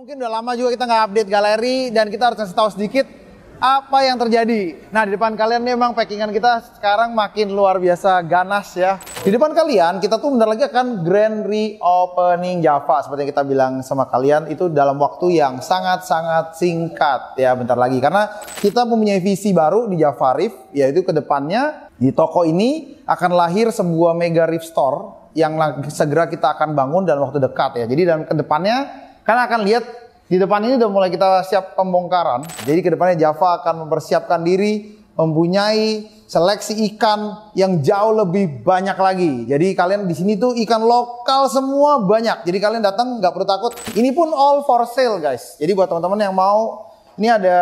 Mungkin udah lama juga kita nggak update galeri dan kita harus kasih tahu sedikit apa yang terjadi. Nah, di depan kalian nih emang packingan kita sekarang makin luar biasa ganas ya. Di depan kalian kita tuh bentar lagi akan grand reopening Java seperti yang kita bilang sama kalian, itu dalam waktu yang sangat-sangat singkat ya, bentar lagi. Karena kita mempunyai visi baru di Java Reef, yaitu ke depannya di toko ini akan lahir sebuah mega Reef Store yang segera kita akan bangun dalam waktu dekat ya. Jadi dalam kedepannya kalian akan lihat di depan ini udah mulai kita siap pembongkaran. Jadi kedepannya Java akan mempersiapkan diri mempunyai seleksi ikan yang jauh lebih banyak lagi. Jadi kalian di sini tuh ikan lokal semua banyak. Jadi kalian datang nggak perlu takut. Ini pun all for sale guys. Jadi buat teman-teman yang mau, ini ada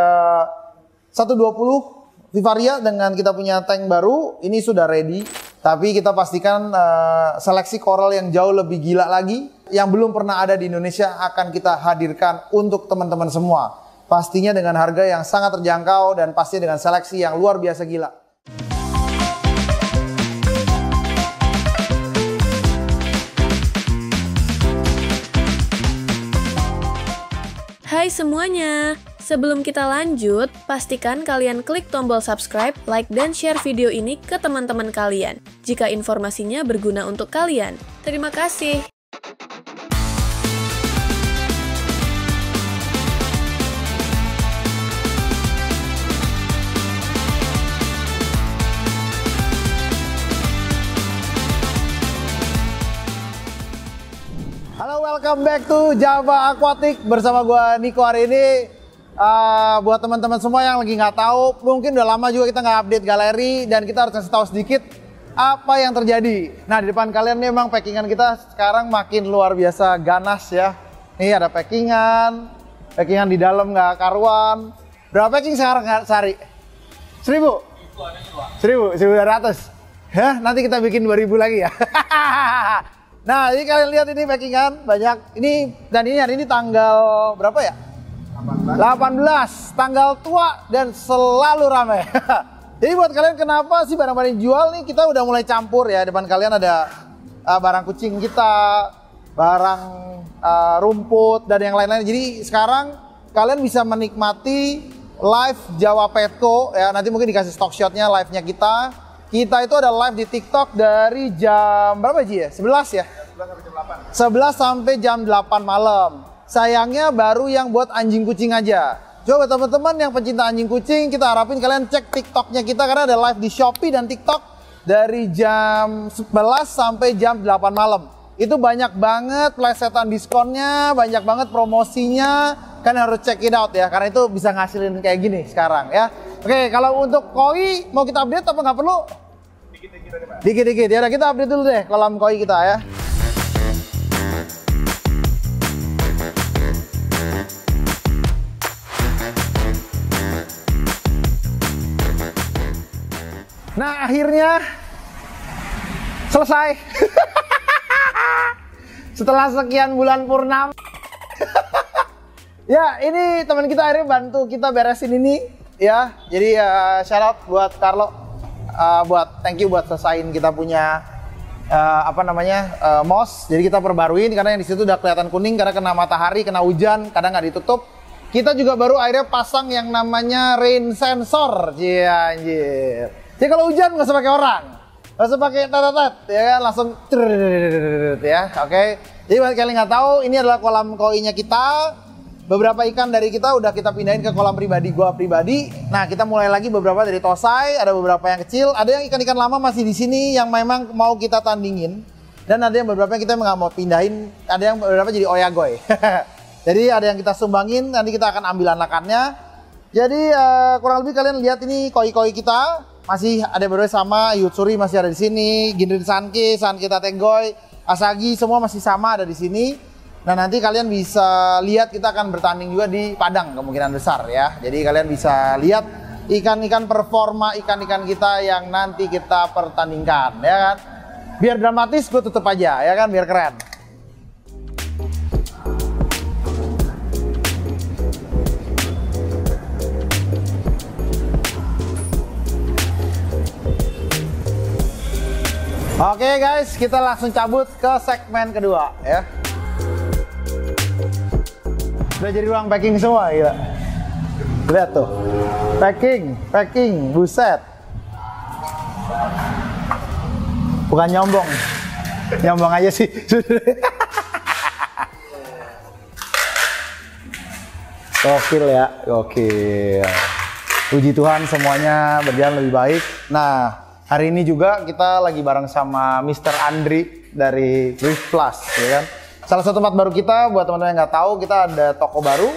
120 Vivaria dengan kita punya tank baru. Ini sudah ready. Tapi kita pastikan seleksi koral yang jauh lebih gila lagi, yang belum pernah ada di Indonesia, akan kita hadirkan untuk teman-teman semua. Pastinya dengan harga yang sangat terjangkau dan pastinya dengan seleksi yang luar biasa gila. Hai semuanya, sebelum kita lanjut, pastikan kalian klik tombol subscribe, like, dan share video ini ke teman-teman kalian jika informasinya berguna untuk kalian. Terima kasih. Halo, welcome back to Java Aquatic bersama gua Niko hari ini. Buat teman-teman semua yang lagi nggak tahu, mungkin udah lama juga kita nggak update galeri dan kita harus kasih tahu sedikit apa yang terjadi. Nah, di depan kalian nih emang packingan kita sekarang makin luar biasa ganas ya. Nih ada packingan di dalam nggak karuan. Berapa packing sekarang sehari? 1000? 1200. Hah, nanti kita bikin 2000 lagi ya. Nah, ini kalian lihat ini packingan banyak. Ini dan ini hari ini tanggal berapa ya? 18. Tanggal tua dan selalu ramai. Jadi buat kalian kenapa sih barang-barang dijual nih, kita udah mulai campur ya. Depan kalian ada barang kucing kita, barang rumput dan yang lain-lain. Jadi sekarang kalian bisa menikmati live Java Petco ya. Nanti mungkin dikasih stock shotnya live-nya kita. Kita itu ada live di TikTok dari jam berapa Ji ya? 11 ya? 11 sampai jam 8 malam. Sayangnya baru yang buat anjing kucing aja. Coba teman-teman yang pencinta anjing kucing, kita harapin kalian cek TikToknya kita karena ada live di Shopee dan TikTok dari jam 11 sampai jam 8 malam. Itu banyak banget plesetan diskonnya, banyak banget promosinya. Kalian harus check it out ya, karena itu bisa ngasilin kayak gini sekarang ya. Oke, kalau untuk koi mau kita update apa nggak perlu? Dikit-dikit ya, kita update dulu deh kolam koi kita ya. Nah, akhirnya selesai. Setelah sekian bulan purnama. Ya, ini teman kita akhirnya bantu kita beresin ini ya. Jadi shout out buat Carlo. Thank you buat selesain kita punya MOS. Jadi kita perbaruin karena yang di situ udah kelihatan kuning karena kena matahari, kena hujan, kadang nggak ditutup. Kita juga baru akhirnya pasang yang namanya rain sensor. Iya, anjir. Jadi kalau hujan nggak usah pakai orang, nggak usah pakai tet ya kan, langsung ya. Oke. Jadi buat kalian nggak tahu, ini adalah kolam koi-nya kita. Beberapa ikan dari kita udah kita pindahin ke kolam pribadi gua pribadi. Nah, kita mulai lagi beberapa dari tosai, ada beberapa yang kecil, ada yang ikan-ikan lama masih di sini yang memang mau kita tandingin. Dan ada yang beberapa yang kita nggak mau pindahin, ada yang beberapa jadi oyagoy. Jadi ada yang kita sumbangin, nanti kita akan ambil anakannya. Jadi kurang lebih kalian lihat ini koi-koi kita. Masih ada beberapa sama, Yutsuri masih ada di sini, Ginrin Sanke, Sanketa Tegoy, Asagi semua masih sama ada di sini. Nah, nanti kalian bisa lihat kita akan bertanding juga di Padang kemungkinan besar ya. Jadi kalian bisa lihat ikan-ikan performa ikan-ikan kita yang nanti kita pertandingkan ya kan. Biar dramatis gue tutup aja ya kan, biar keren. Oke guys, kita langsung cabut ke segmen kedua ya. Udah jadi ruang packing semua, gila. Lihat tuh. Packing, buset. Bukan nyombong. Nyombong aja sih. Gokil ya, gokil. Puji Tuhan semuanya berjalan lebih baik. Nah, hari ini juga kita lagi bareng sama Mr. Andri dari Rift Plus, ya kan? Salah satu tempat baru kita, buat teman-teman yang nggak tahu, kita ada toko baru,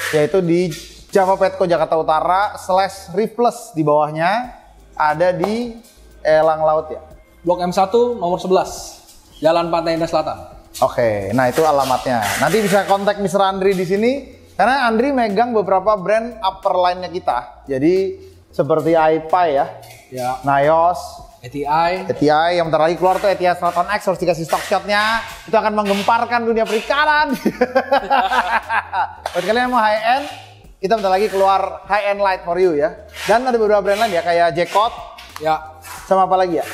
yaitu di Java Petco Jakarta Utara / Rift Plus. Di bawahnya ada di Elang Laut ya. Blok M1 nomor 11, Jalan Pantai Indah Selatan. Oke, nah itu alamatnya. Nanti bisa kontak Mr. Andri di sini. Karena Andri megang beberapa brand upper line-nya kita. Jadi seperti iPi ya, Nios, ATI yang bentar lagi keluar tuh ATI Straton X, harus dikasih stock shot-nya. Itu akan menggemparkan dunia perikanan. Buat kalian yang mau high end, kita bentar lagi keluar high end light for you ya. Dan ada beberapa brand lain ya, kayak Jackpot. Ya. Sama apa lagi ya?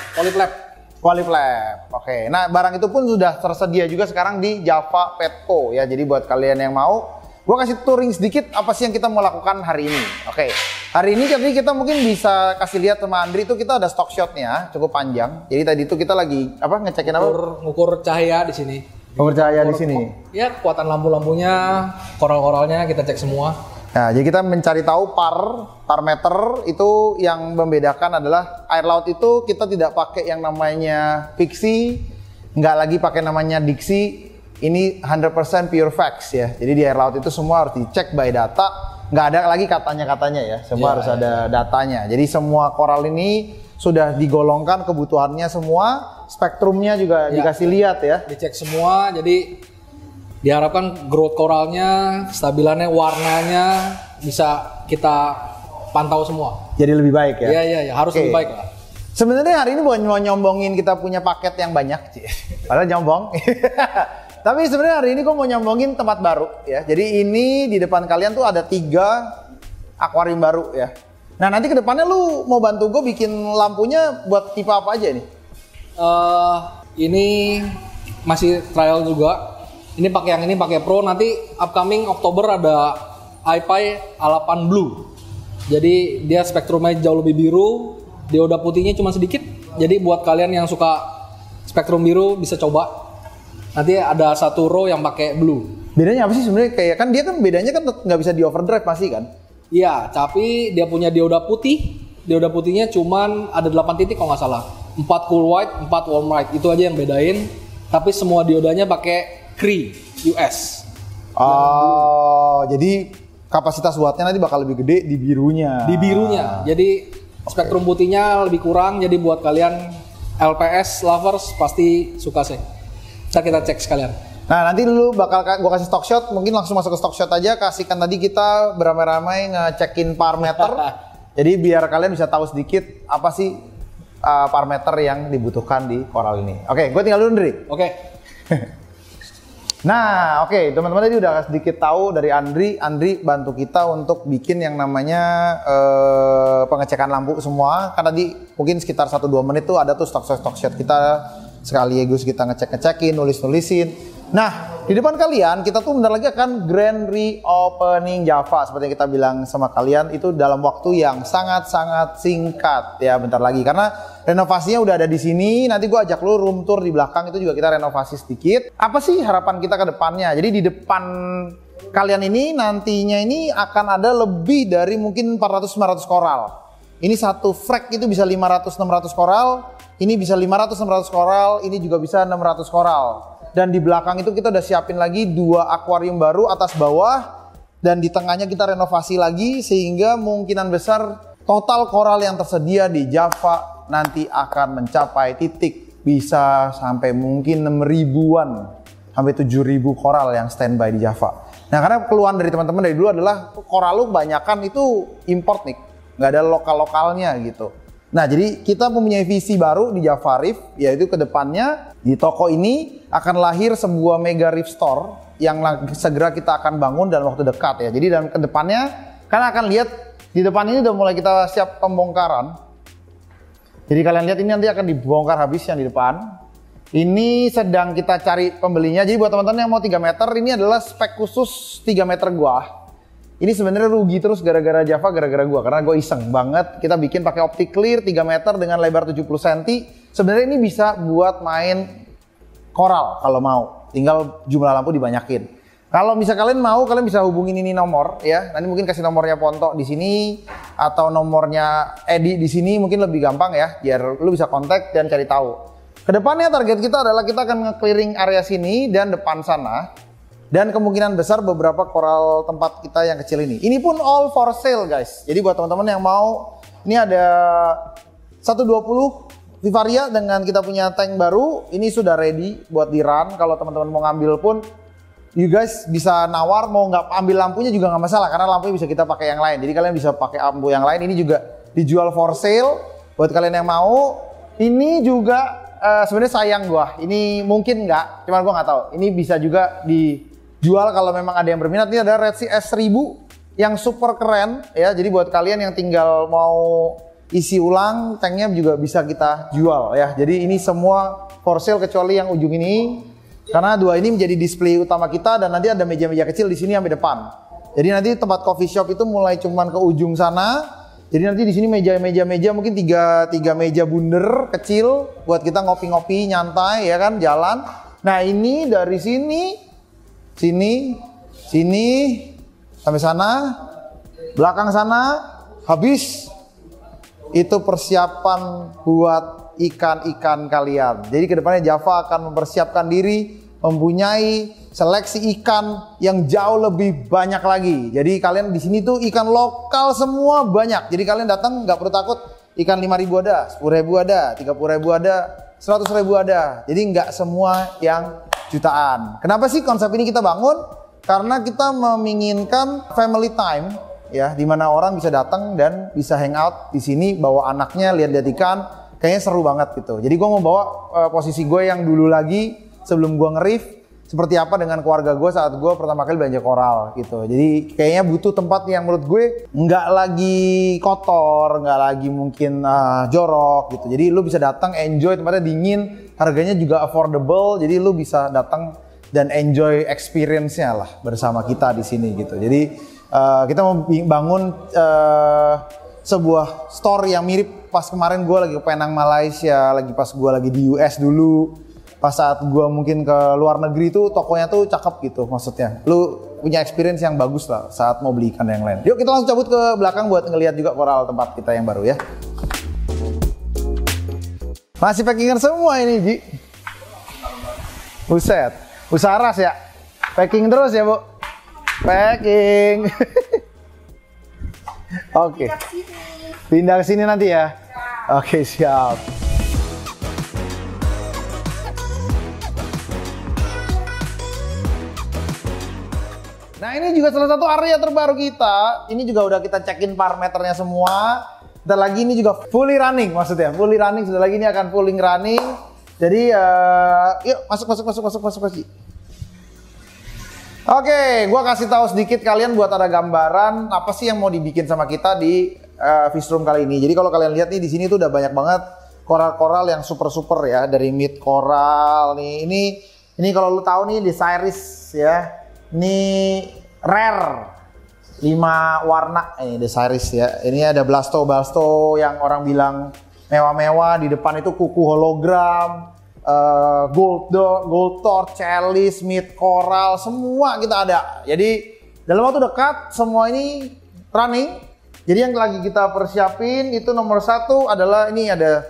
Qualiflab. Oke, nah barang itu pun sudah tersedia juga sekarang di Java Petco ya. Jadi buat kalian yang mau, gue kasih touring sedikit apa sih yang kita mau lakukan hari ini. Oke, hari ini jadi kita mungkin bisa kasih lihat sama Andri itu kita ada stock shotnya cukup panjang. Jadi tadi itu kita lagi ngecekin apa? Ngukur cahaya di sini. Ngukur cahaya di sini. Ya, kekuatan lampu-lampunya, koral-koralnya kita cek semua. Nah, jadi kita mencari tahu parameter itu yang membedakan adalah air laut itu kita tidak pakai yang namanya fiksi, nggak lagi pakai namanya diksi. Ini 100% pure facts ya. Jadi di air laut itu semua harus dicek by data. Nggak ada lagi katanya-katanya ya. Semua harus ada datanya. Jadi semua koral ini sudah digolongkan kebutuhannya semua. Spektrumnya juga dikasih lihat ya. Dicek semua. Jadi diharapkan growth koralnya, stabilannya, warnanya bisa kita pantau semua. Jadi lebih baik ya? Iya. Harus lebih baik lah. Sebenarnya hari ini bukan mau nyombongin kita punya paket yang banyak. Padahal nyombong. Tapi sebenarnya hari ini gue mau nyombongin tempat baru ya. Jadi ini di depan kalian tuh ada 3 akuarium baru ya. Nah nanti ke depannya lu mau bantu gue bikin lampunya buat tipe apa aja nih? Ini masih trial juga. Ini pakai Pro. Nanti upcoming Oktober ada iPi A8 Blue. Jadi dia spektrumnya jauh lebih biru. Dioda putihnya cuma sedikit. Jadi buat kalian yang suka spektrum biru bisa coba. Nanti ada satu row yang pakai blue. Bedanya apa sih sebenarnya? Kayak kan dia kan bedanya kan nggak bisa di overdrive pasti kan? Iya, tapi dia punya dioda putih. Dioda putihnya cuman ada 8 titik kalau nggak salah. 4 cool white, 4 warm white. Itu aja yang bedain. Tapi semua diodanya pakai Cree US. Oh, jadi kapasitas wattnya nanti bakal lebih gede di birunya. Di birunya. Jadi spektrum putihnya lebih kurang. Jadi buat kalian LPS lovers pasti suka sih. Kita cek sekalian. Nah nanti dulu bakal gue kasih stock shot, mungkin langsung masuk ke stock shot aja. Kasihkan tadi kita beramai-ramai ngecekin parameter. Jadi biar kalian bisa tahu sedikit apa sih parameter yang dibutuhkan di koral ini. Oke, gue tinggal dulu Andri. Oke. Nah oke, teman-teman tadi udah sedikit tahu dari Andri. Andri bantu kita untuk bikin yang namanya pengecekan lampu semua. Kan tadi mungkin sekitar 1-2 menit tuh ada tuh stock shot kita. Sekaligus kita ngecek-ngecekin, nulis-nulisin. Nah, di depan kalian kita tuh bentar lagi akan grand reopening Java. Seperti yang kita bilang sama kalian, itu dalam waktu yang sangat-sangat singkat ya bentar lagi. Karena renovasinya udah ada di sini. Nanti gue ajak lu room tour di belakang, itu juga kita renovasi sedikit. Apa sih harapan kita ke depannya? Jadi di depan kalian ini nantinya ini akan ada lebih dari mungkin 400-500 koral. Ini satu frac itu bisa 500-600 koral. Ini bisa 500-600 koral, ini juga bisa 600 koral. Dan di belakang itu kita udah siapin lagi 2 akuarium baru atas bawah. Dan di tengahnya kita renovasi lagi sehingga kemungkinan besar total koral yang tersedia di Java nanti akan mencapai titik bisa sampai mungkin 6.000-an sampai 7.000 koral yang standby di Java. Nah karena keluhan dari teman-teman dari dulu adalah koral lu kebanyakan itu import nih, nggak ada lokal-lokalnya gitu. Nah, jadi kita mempunyai visi baru di Java Rift, yaitu ke depannya di toko ini akan lahir sebuah mega Rift Store yang segera kita akan bangun dalam waktu dekat ya. Jadi dalam ke depannya, kalian akan lihat di depan ini udah mulai kita siap pembongkaran. Jadi kalian lihat ini nanti akan dibongkar habis yang di depan. Ini sedang kita cari pembelinya. Jadi buat teman-teman yang mau 3 meter, ini adalah spek khusus 3 meter gua. Ini sebenarnya rugi terus gara-gara Java, gara-gara gua. Karena gue iseng banget. Kita bikin pakai optik clear 3 meter dengan lebar 70 cm. Sebenarnya ini bisa buat main koral kalau mau. Tinggal jumlah lampu dibanyakin. Kalau bisa kalian mau, kalian bisa hubungin ini nomor ya. Nanti mungkin kasih nomornya Ponto di sini atau nomornya Edi di sini, mungkin lebih gampang ya, biar lu bisa kontak dan cari tahu. Kedepannya target kita adalah kita akan nge-clearing area sini dan depan sana. Dan kemungkinan besar beberapa koral tempat kita yang kecil ini. Ini pun all for sale guys. Jadi buat teman-teman yang mau, ini ada 120 Vivaria dengan kita punya tank baru. Ini sudah ready buat di run. Kalau teman-teman mau ngambil pun, you guys bisa nawar, mau nggak ambil lampunya juga nggak masalah. Karena lampunya bisa kita pakai yang lain. Jadi kalian bisa pakai lampu yang lain. Ini juga dijual for sale. Buat kalian yang mau, ini juga sebenarnya sayang gua. Ini mungkin nggak, cuman gua nggak tahu. Ini bisa juga dijual kalau memang ada yang berminat. Ini ada Red Sea S1000 yang super keren ya. Jadi buat kalian yang tinggal mau isi ulang, tanknya juga bisa kita jual ya. Jadi ini semua for sale kecuali yang ujung ini. Karena dua ini menjadi display utama kita dan nanti ada meja-meja kecil di sini sampai depan. Jadi nanti tempat coffee shop itu mulai cuman ke ujung sana. Jadi nanti di sini meja mungkin tiga meja bundar kecil buat kita ngopi-ngopi nyantai ya kan, jalan. Nah ini dari sini sampai sana, belakang sana habis. Itu persiapan buat ikan-ikan kalian. Jadi kedepannya Java akan mempersiapkan diri mempunyai seleksi ikan yang jauh lebih banyak lagi. Jadi kalian di sini tuh ikan lokal semua banyak. Jadi kalian datang nggak perlu takut ikan 5.000 ada, 10.000 ada, 30.000 ada, 100.000 ada. Jadi nggak semua yang jutaan. Kenapa sih konsep ini kita bangun? Karena kita menginginkan family time ya, dimana orang bisa datang dan bisa hangout di sini bawa anaknya lihat-lihat ikan. Kayaknya seru banget gitu. Jadi gue mau bawa posisi gue yang dulu lagi sebelum gue nge-riff seperti apa dengan keluarga gue saat gue pertama kali belanja koral gitu. Jadi kayaknya butuh tempat yang menurut gue nggak lagi kotor, nggak lagi mungkin jorok gitu. Jadi lu bisa datang enjoy, tempatnya dingin, harganya juga affordable. Jadi lu bisa datang dan enjoy experience-nya lah bersama kita di sini gitu. Jadi kita mau bangun sebuah store yang mirip pas kemarin gue lagi ke Penang Malaysia, lagi pas gue lagi di US dulu. Pas saat gue mungkin ke luar negeri tuh tokonya tuh cakep gitu maksudnya. Lu punya experience yang bagus lah saat mau beli ikan yang lain. Yuk kita langsung cabut ke belakang buat ngeliat juga koral tempat kita yang baru ya. Masih packingan semua ini Ji. Buset, usaha ras ya. Packing terus ya Bu. Packing. Oke. Pindah ke sini nanti ya. Oke, siap. Nah ini juga salah satu area terbaru kita. Ini juga udah kita cekin parameternya semua. Bentar lagi ini juga fully running maksudnya. Fully running, sudah lagi ini akan fully running. Jadi yuk masuk. Oke, gua kasih tahu sedikit kalian buat ada gambaran apa sih yang mau dibikin sama kita di fish room kali ini. Jadi kalau kalian lihat nih di sini tuh udah banyak banget koral-koral yang super ya, dari mid coral nih. Ini kalau lu tahu nih di Cyrus ya. Ini rare 5 warna ini The Cyrus ya. Ini ada Blasto yang orang bilang mewah-mewah. Di depan itu kuku hologram, gold torch, chalice, mid coral, semua kita ada. Jadi dalam waktu dekat semua ini running. Jadi yang lagi kita persiapin itu nomor 1 adalah ini ada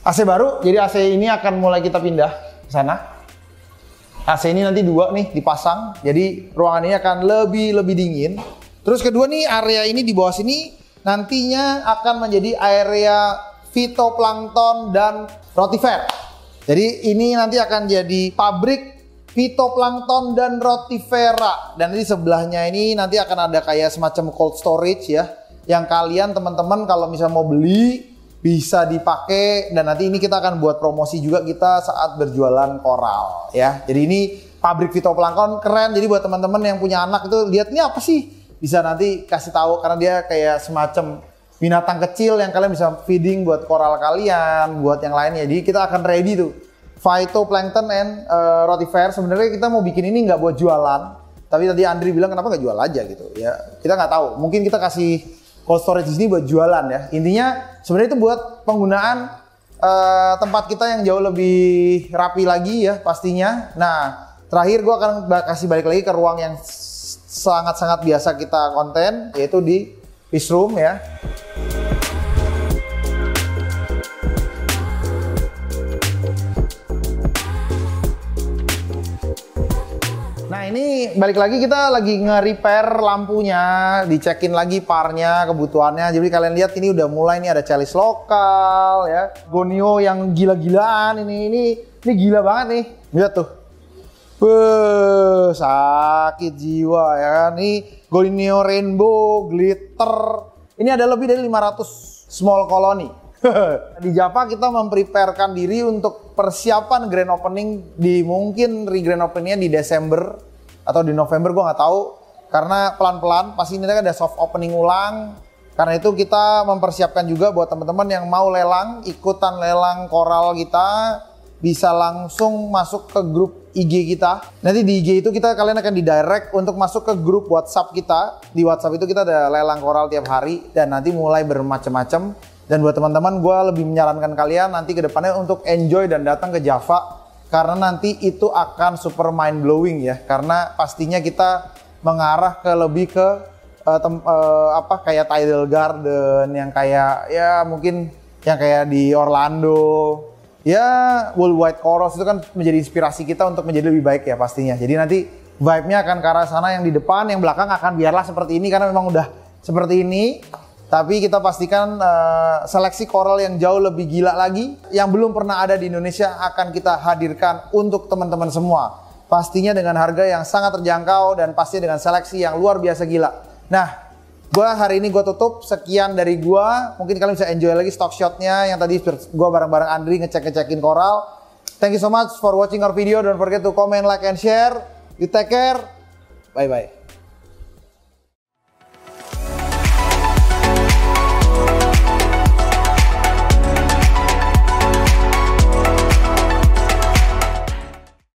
AC baru. Jadi AC ini akan mulai kita pindah ke sana. AC ini nanti 2 nih dipasang, jadi ruangan ini akan lebih dingin. Terus kedua nih area ini di bawah sini nantinya akan menjadi area phytoplankton dan rotifer. Jadi ini nanti akan jadi pabrik phytoplankton dan rotifera. Dan di sebelahnya ini nanti akan ada kayak semacam cold storage ya, yang kalian teman-teman kalau misalnya mau beli bisa dipakai. Dan nanti ini kita akan buat promosi juga kita saat berjualan koral ya. Jadi ini pabrik phytoplankton keren. Jadi buat teman-teman yang punya anak itu lihat ini apa sih, bisa nanti kasih tahu karena dia kayak semacam binatang kecil yang kalian bisa feeding buat koral kalian, buat yang lainnya. Jadi kita akan ready tuh. Phytoplankton and rotifer. Sebenarnya kita mau bikin ini nggak buat jualan, tapi tadi Andri bilang kenapa nggak jual aja gitu ya. Kita nggak tahu. Mungkin kita kasih cold storage di sini buat jualan ya. Intinya sebenarnya itu buat penggunaan tempat kita yang jauh lebih rapi lagi ya pastinya. Nah terakhir gue akan kasih balik lagi ke ruang yang sangat-sangat biasa kita konten, yaitu di fish room ya. Nah ini balik lagi kita lagi nge-repair lampunya, dicekin lagi parnya, kebutuhannya. Jadi kalian lihat ini udah mulai nih ada chalice lokal ya, gonio yang gila-gilaan ini gila banget nih. Lihat tuh. Sakit jiwa ya kan. Ini gonio rainbow, glitter. Ini ada lebih dari 500 small colony. Di Java kita mempreparekan diri untuk persiapan grand opening mungkin grand openingnya di Desember atau di November, gue nggak tahu, karena pelan-pelan pasti ini ada soft opening ulang. Karena itu kita mempersiapkan juga buat teman-teman yang mau lelang, ikutan lelang koral kita bisa langsung masuk ke grup IG kita. Nanti di IG itu kalian akan didirect untuk masuk ke grup WhatsApp kita. Di WhatsApp itu kita ada lelang koral tiap hari dan nanti mulai bermacam-macam. Dan buat teman-teman, gue lebih menyarankan kalian nanti ke depannya untuk enjoy dan datang ke Java. Karena nanti itu akan super mind blowing ya. Karena pastinya kita mengarah ke lebih ke kayak Tidal Garden, yang kayak ya mungkin yang kayak di Orlando. Ya Worldwide Corals itu kan menjadi inspirasi kita untuk menjadi lebih baik ya pastinya. Jadi nanti vibe-nya akan ke arah sana, yang di depan, yang belakang akan biarlah seperti ini karena memang udah seperti ini. Tapi kita pastikan seleksi koral yang jauh lebih gila lagi, yang belum pernah ada di Indonesia akan kita hadirkan untuk teman-teman semua. Pastinya dengan harga yang sangat terjangkau dan pasti dengan seleksi yang luar biasa gila. Nah, hari ini gue tutup. Sekian dari gue. Mungkin kalian bisa enjoy lagi stock shotnya yang tadi gue bareng-bareng Andri ngecek-ngecekin koral. Thank you so much for watching our video. Don't forget to comment, like, and share. You take care. Bye-bye.